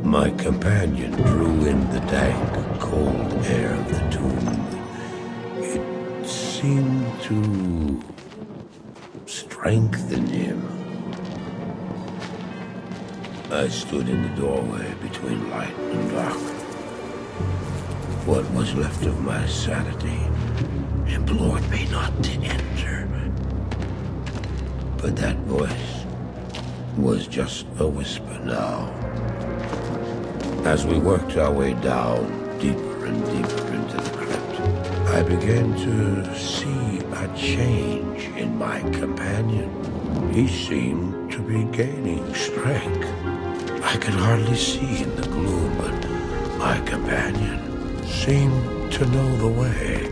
My companion drew in the dank, cold air of the tomb. It seemed to strengthen him. I stood in the doorway between light and dark. What was left of my sanity implored me not to enter. But that voice was just a whisper now. As we worked our way down, deeper and deeper into the crypt, I began to see a change in my companion. He seemed to be gaining strength. I could hardly see in the gloom, but my companion seemed to know the way.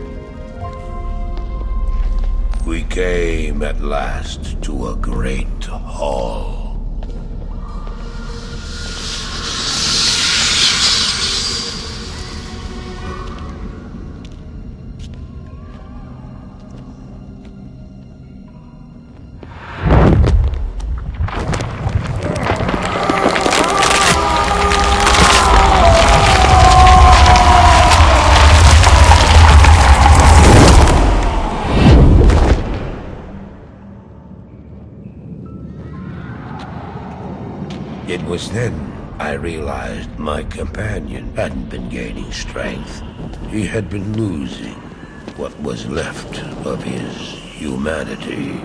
We came at last to a great hall. It was then I realized my companion hadn't been gaining strength. He had been losing what was left of his humanity.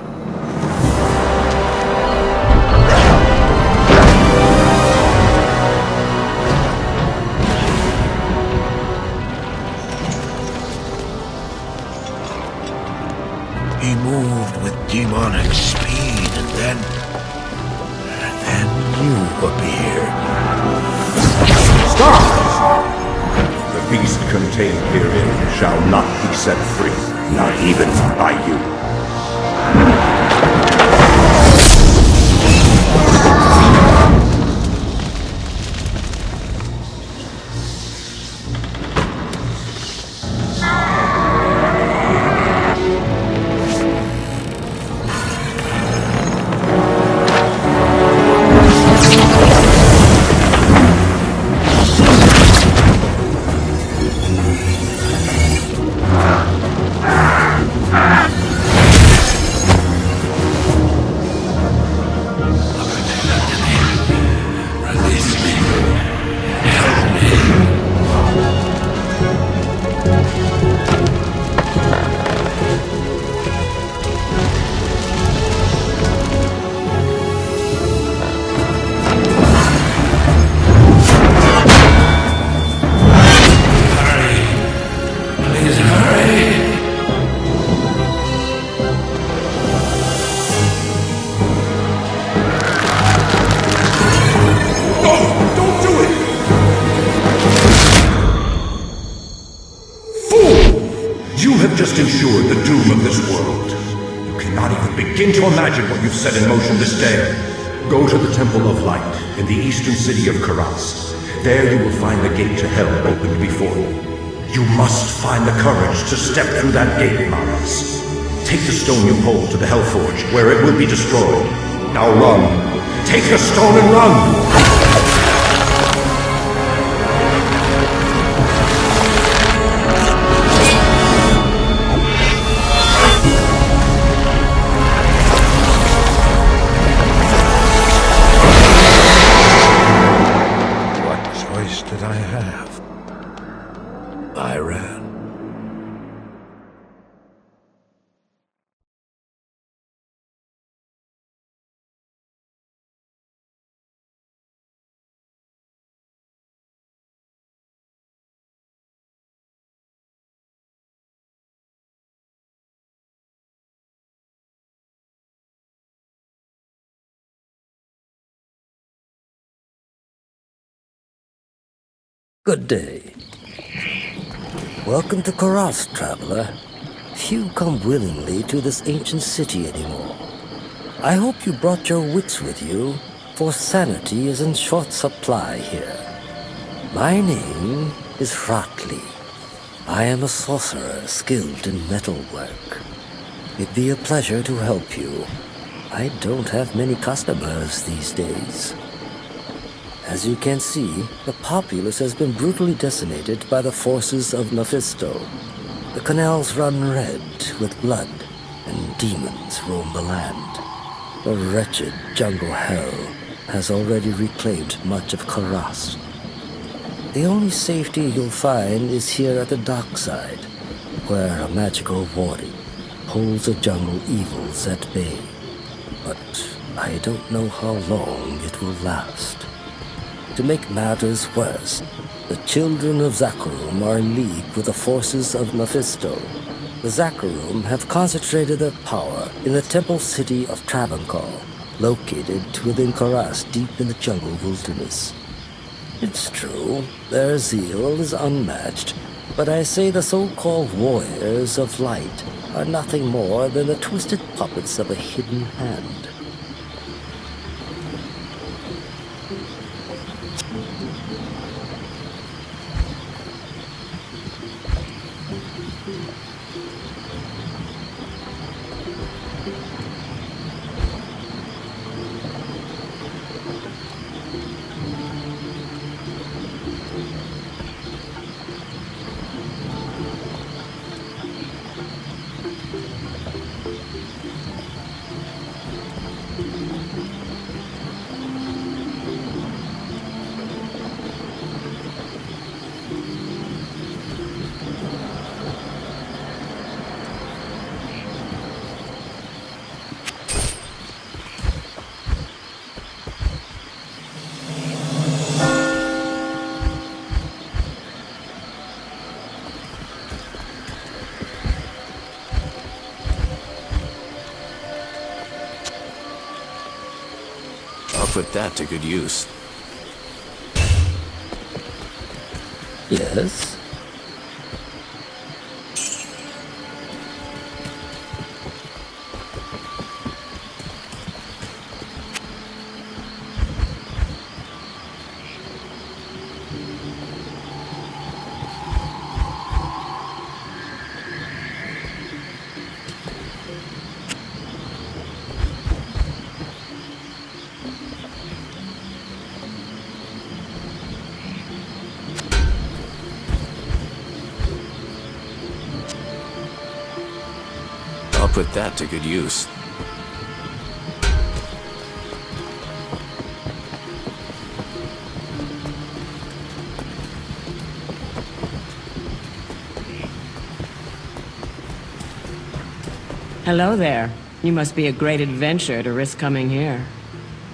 He moved with demonic speed, and then you appeared. Stop! The beast contained herein shall not be set free, not even by you. Just ensured the doom of this world. You cannot even begin to imagine what you've set in motion this day. Go to the Temple of Light in the eastern city of Kurast. There you will find the gate to hell opened before you. You must find the courage to step through that gate, Mars. Take the stone you hold to the Hellforge, where it will be destroyed. Now run. Take the stone and run! I ran. Good day. Welcome to Kurast, traveler. Few come willingly to this ancient city anymore. I hope you brought your wits with you, for sanity is in short supply here. My name is Ratli. I am a sorcerer skilled in metalwork. It'd be a pleasure to help you. I don't have many customers these days. As you can see, the populace has been brutally decimated by the forces of Mephisto. The canals run red with blood, and demons roam the land. The wretched jungle hell has already reclaimed much of Kurast. The only safety you'll find is here at the dockside, where a magical warning holds the jungle evils at bay. But I don't know how long it will last. To make matters worse, the children of Zakharum are in league with the forces of Mephisto. The Zakharum have concentrated their power in the temple city of Travancore, located within Kurast deep in the jungle wilderness. It's true, their zeal is unmatched, but I say the so-called warriors of light are nothing more than the twisted puppets of a hidden hand. Put that to good use. Yes? Put that to good use. Hello there. You must be a great adventurer to risk coming here.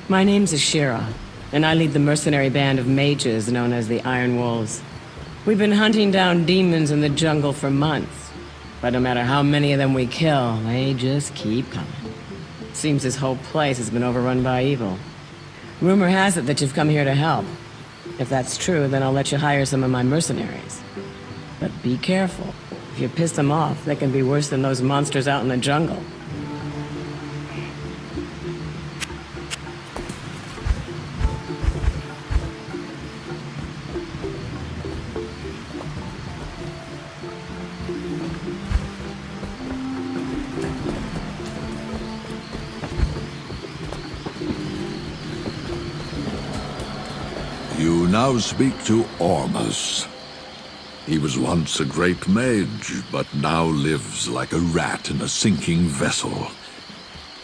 My name's Ashira, and I lead the mercenary band of mages known as the Iron Wolves. We've been hunting down demons in the jungle for months. But no matter how many of them we kill, they just keep coming. Seems this whole place has been overrun by evil. Rumor has it that you've come here to help. If that's true, then I'll let you hire some of my mercenaries. But be careful. If you piss them off, they can be worse than those monsters out in the jungle. You now speak to Ormus. He was once a great mage, but now lives like a rat in a sinking vessel.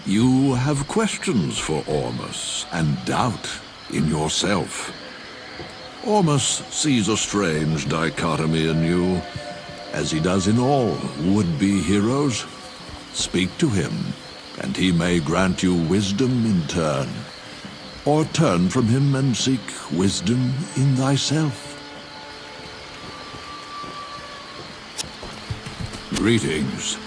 You have questions for Ormus, and doubt in yourself. Ormus sees a strange dichotomy in you, as he does in all would-be heroes. Speak to him, and he may grant you wisdom in turn. Or turn from him and seek wisdom in thyself. Greetings.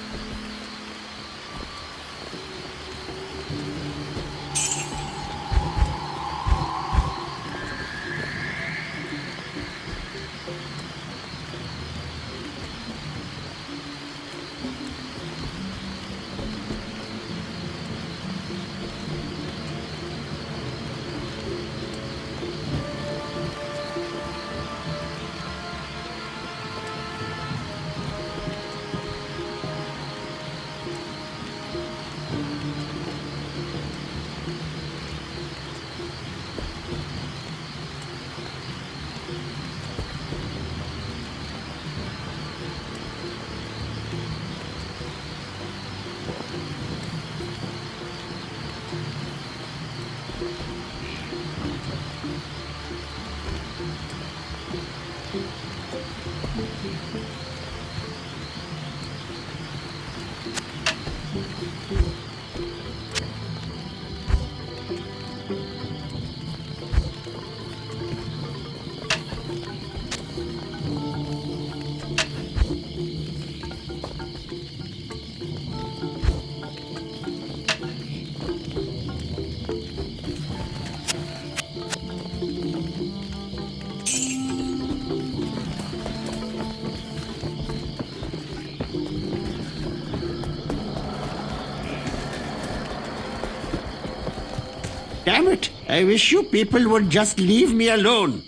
Damn it! I wish you people would just leave me alone.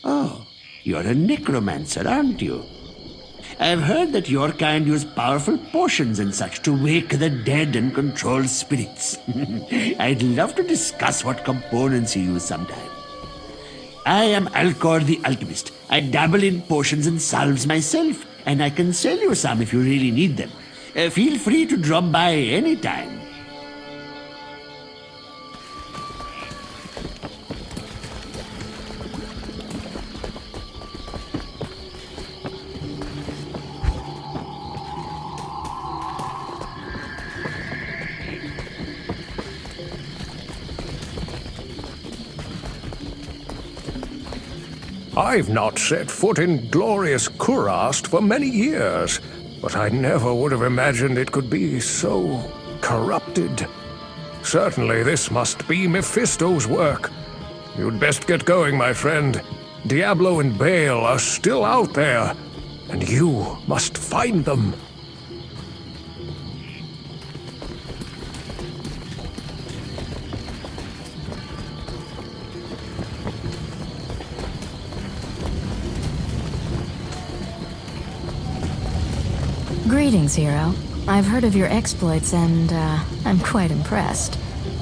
Oh, you're a necromancer, aren't you? I've heard that your kind use powerful potions and such to wake the dead and control spirits. I'd love to discuss what components you use sometime. I am Alkor the Alchemist. I dabble in potions and salves myself, and I can sell you some if you really need them. Feel free to drop by anytime. I've not set foot in glorious Kurast for many years, but I never would have imagined it could be so corrupted. Certainly this must be Mephisto's work. You'd best get going, my friend. Diablo and Baal are still out there, and you must find them. Greetings, hero. I've heard of your exploits and, I'm quite impressed.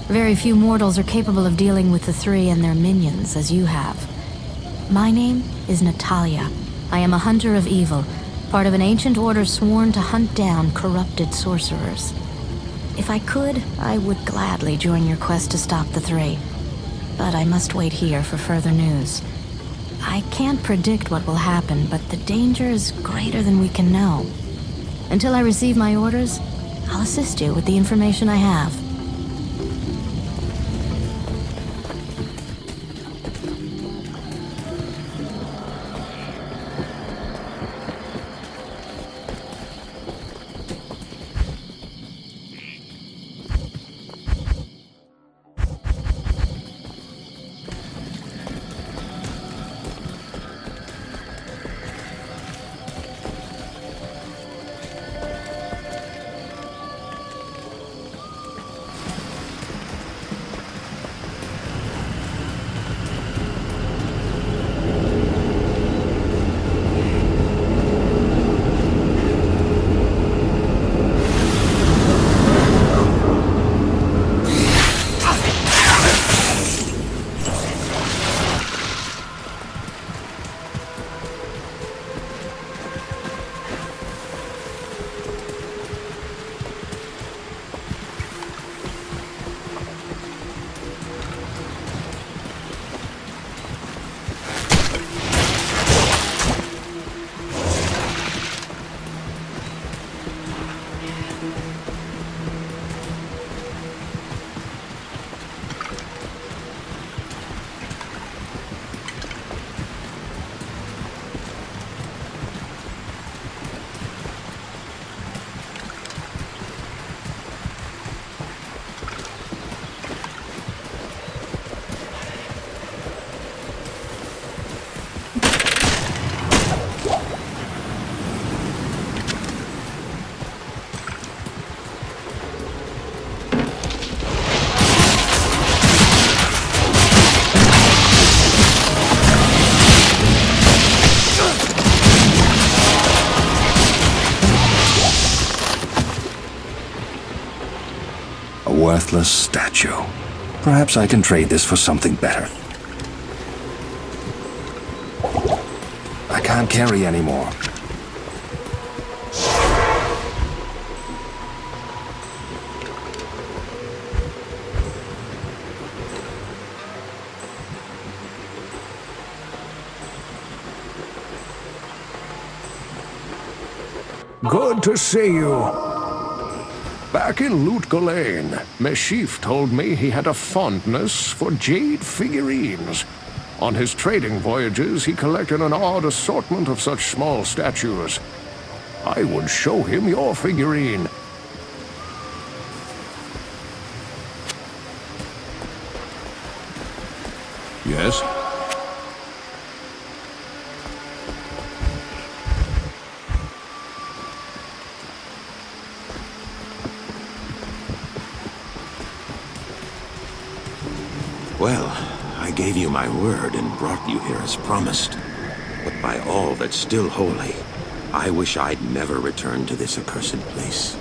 Very few mortals are capable of dealing with the three and their minions as you have. My name is Natalia. I am a hunter of evil, part of an ancient order sworn to hunt down corrupted sorcerers. If I could, I would gladly join your quest to stop the three. But I must wait here for further news. I can't predict what will happen, but the danger is greater than we can know. Until I receive my orders, I'll assist you with the information I have. Worthless statue. Perhaps I can trade this for something better. I can't carry anymore. Good to see you. Back in Lane, Meshif told me he had a fondness for Jade Figurines. On his trading voyages, he collected an odd assortment of such small statues. I would show him your figurine. Yes? Well, I gave you my word and brought you here as promised. But by all that's still holy, I wish I'd never returned to this accursed place.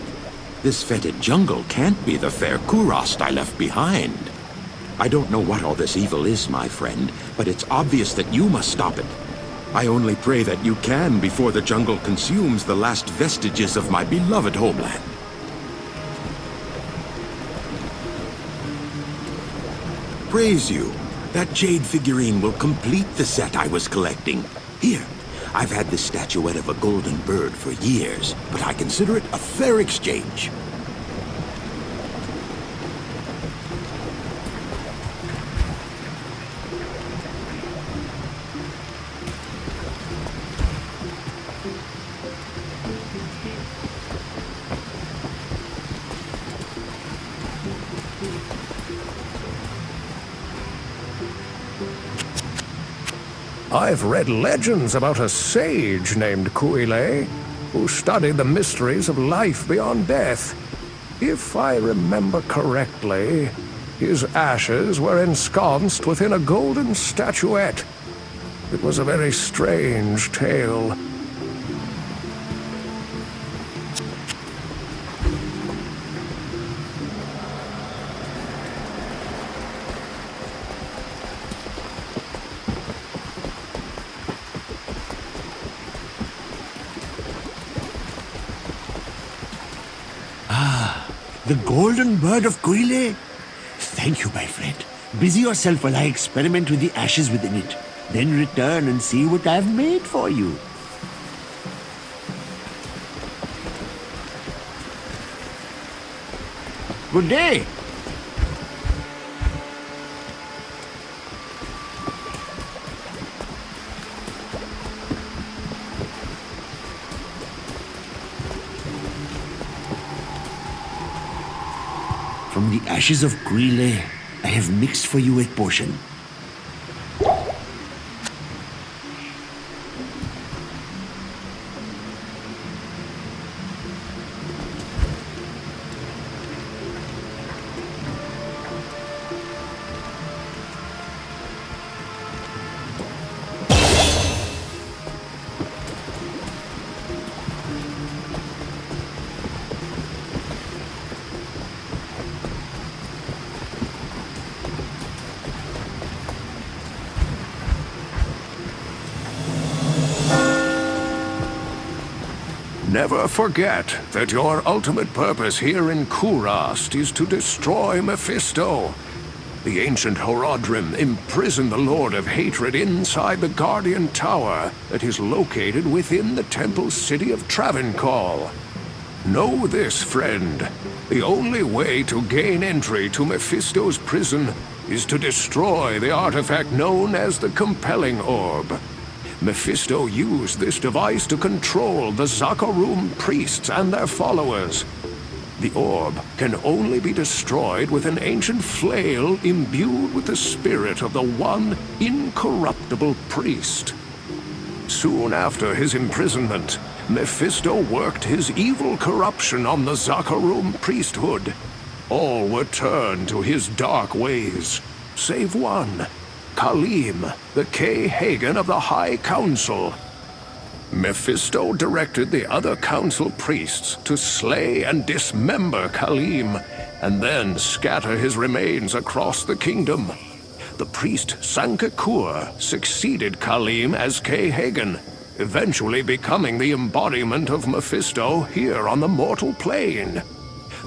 This fetid jungle can't be the fair Kurast I left behind. I don't know what all this evil is, my friend, but it's obvious that you must stop it. I only pray that you can before the jungle consumes the last vestiges of my beloved homeland. Praise you. That Jade Figurine will complete the set I was collecting. Here, I've had this statuette of a golden bird for years, but I consider it a fair exchange. I've read legends about a sage named Kuile, who studied the mysteries of life beyond death. If I remember correctly, his ashes were ensconced within a golden statuette. It was a very strange tale. The golden bird of Kuile? Thank you, my friend. Busy yourself while I experiment with the ashes within it. Then return and see what I've made for you. Good day. From the ashes of Kuile, I have mixed for you a potion. Never forget that your ultimate purpose here in Kurast is to destroy Mephisto. The ancient Horodrim imprisoned the Lord of Hatred inside the Guardian Tower that is located within the temple city of Travancore. Know this, friend. The only way to gain entry to Mephisto's prison is to destroy the artifact known as the Compelling Orb. Mephisto used this device to control the Zakarum priests and their followers. The orb can only be destroyed with an ancient flail imbued with the spirit of the one incorruptible priest. Soon after his imprisonment, Mephisto worked his evil corruption on the Zakarum priesthood. All were turned to his dark ways, save one. Khalim, the Cain of the High Council. Mephisto directed the other council priests to slay and dismember Khalim, and then scatter his remains across the kingdom. The priest Sankakur succeeded Khalim as Cain, eventually becoming the embodiment of Mephisto here on the mortal plane.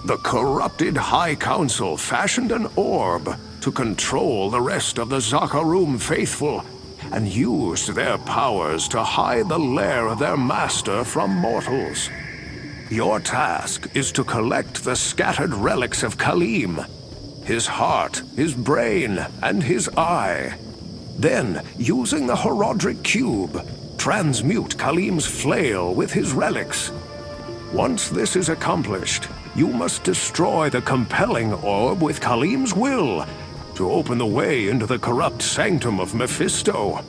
The corrupted High Council fashioned an orb to control the rest of the Zakarum faithful, and used their powers to hide the lair of their master from mortals. Your task is to collect the scattered relics of Khalim, his heart, his brain, and his eye. Then, using the Horodric Cube, transmute Khalim's flail with his relics. Once this is accomplished, you must destroy the Compelling Orb with Khalim's will, to open the way into the corrupt sanctum of Mephisto.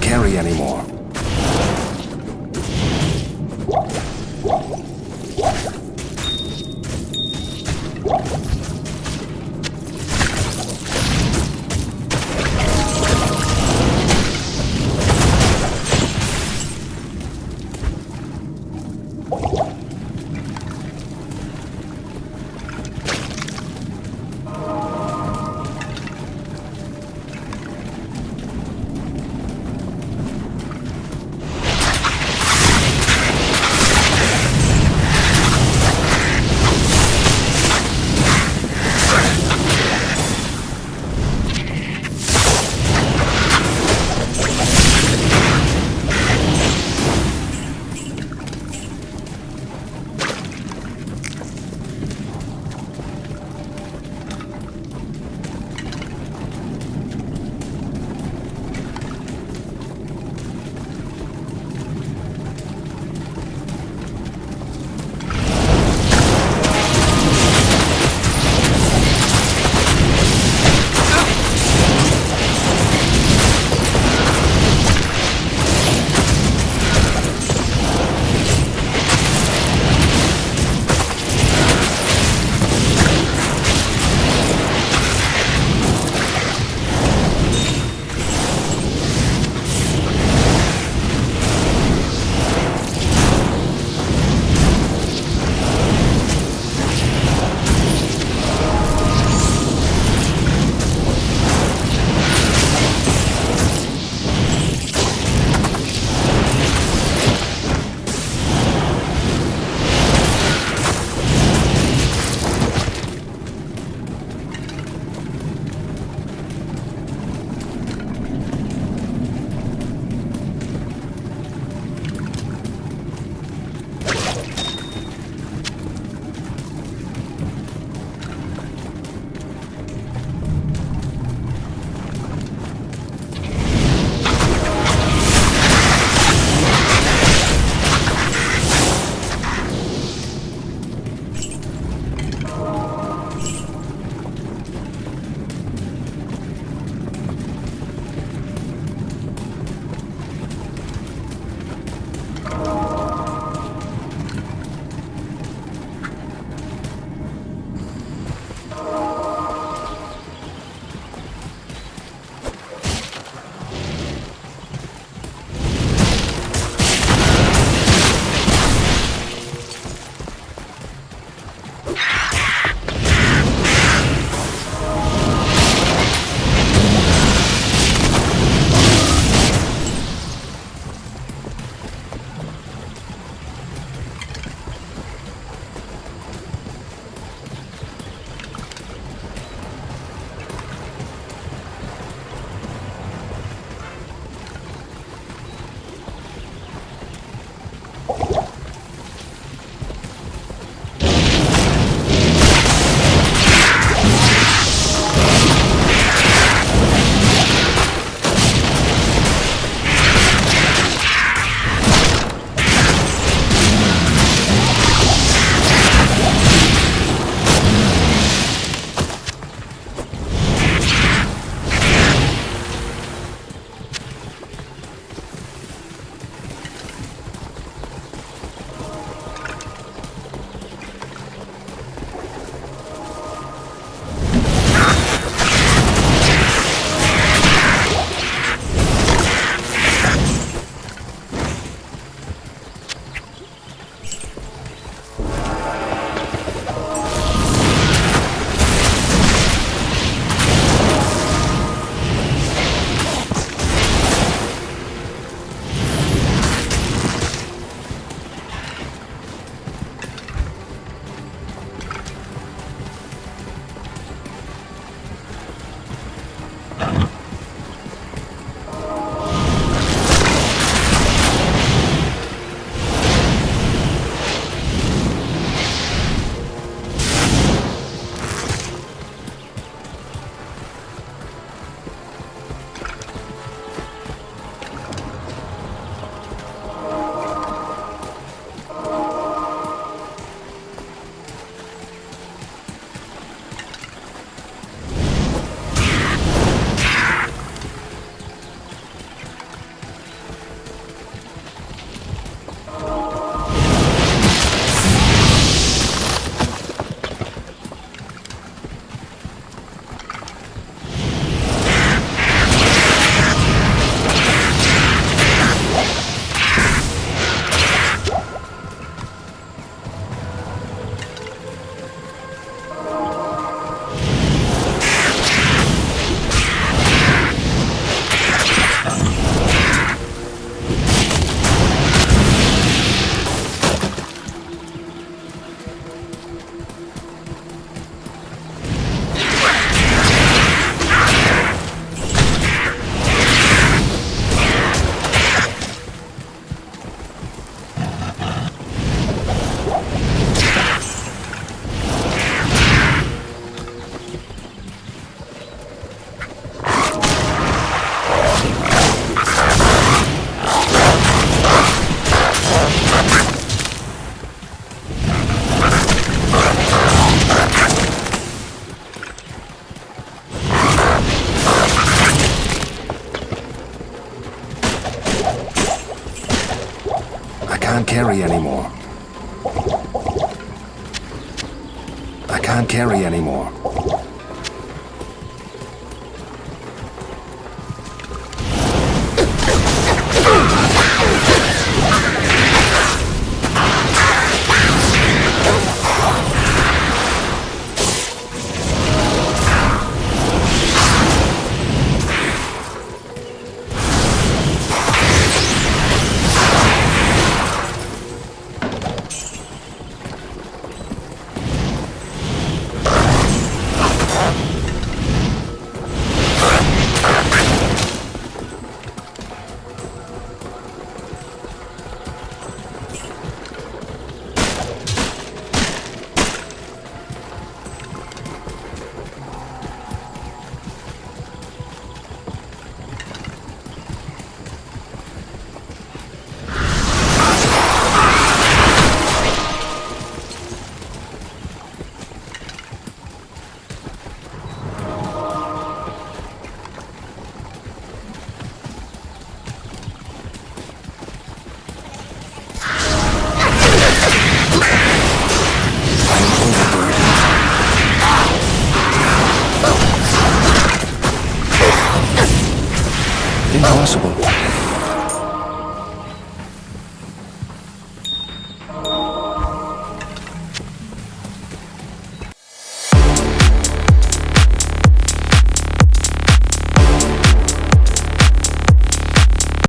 carry anymore. carry anymore. I can't carry anymore. Impossible.